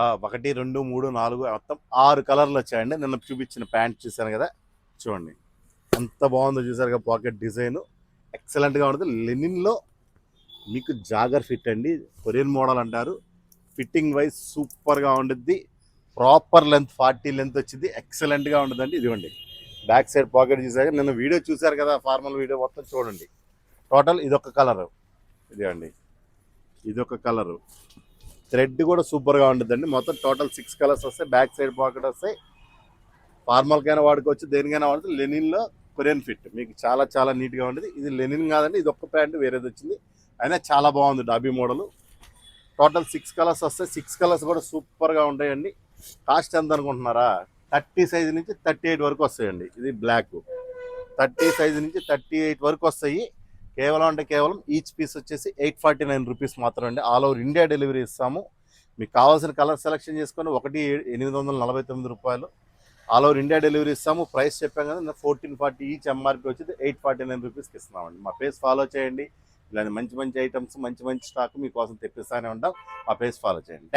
1, 2, 3, 4 మొత్తం 6 కలర్లు వచ్చాయండి. నిన్న చూపించిన ప్యాంట్ చూశాను కదా, చూడండి ఎంత బాగుందో చూసారుగా. పాకెట్ డిజైన్ ఎక్సలెంట్గా ఉంటుంది. లెనిన్లో మీకు జాగర్ ఫిట్ అండి, కొరియన్ మోడల్ అంటారు. ఫిట్టింగ్ వైజ్ సూపర్గా ఉంటుంది. ప్రాపర్ లెంత్ 40 లెంత్ వచ్చింది, ఎక్సలెంట్గా ఉంటుందండి. ఇదిగోండి బ్యాక్ సైడ్ పాకెట్ చూసాక, నిన్న వీడియో చూసారు కదా, ఫార్మల్ వీడియో మొత్తం చూడండి. టోటల్ ఇదొక కలరు, ఇదిగోండి ఇదొక కలరు. థ్రెడ్ కూడా సూపర్గా ఉంటుందండి. మొత్తం టోటల్ 6 కలర్స్ వస్తాయి. బ్యాక్ సైడ్ పాకెట్ వస్తాయి. ఫార్మల్కైనా వాడుకోవచ్చు, దేనికైనా వాడుతుంది. లెనిన్లో కొరియన్ ఫిట్ మీకు చాలా చాలా నీట్గా ఉంటుంది. ఇది లెనిన్ కాదండి, ఇది ఒక్క ప్యాంటు వేరేది వచ్చింది, అయినా చాలా బాగుంది. Dobby model. టోటల్ 6 కలర్స్ వస్తాయి. 6 కలర్స్ కూడా సూపర్గా ఉంటాయండి. కాస్ట్ ఎంత అనుకుంటున్నారా? 30 సైజు నుంచి 38 వరకు వస్తాయండి. ఇది బ్లాక్ 30 సైజు నుంచి 38 వరకు వస్తాయి. కేవలం అంటే కేవలం ఈచ్ పీస్ వచ్చేసి 849 రూపీస్ మాత్రం అండి. ఆల్ ఓవర్ ఇండియా డెలివరీ ఇస్తాము. మీకు కావాల్సిన కలర్ సెలెక్షన్ చేసుకొని 1,849 రూపాయలు ఆల్ ఓవర్ ఇండియా డెలివరీ ఇస్తాము. ప్రైస్ చెప్పాం కదా, 1440 ఈచ్. ఎంఆర్పి వచ్చి 849 రూపీస్కి ఇస్తున్నామండి. మా పేజ్ ఫాలో చేయండి. ఇలాంటి మంచి మంచి ఐటమ్స్, మంచి మంచి స్టాక్ మీకోసం తెప్పిస్తానే ఉంటాం. మా పేజ్ ఫాలో చేయండి.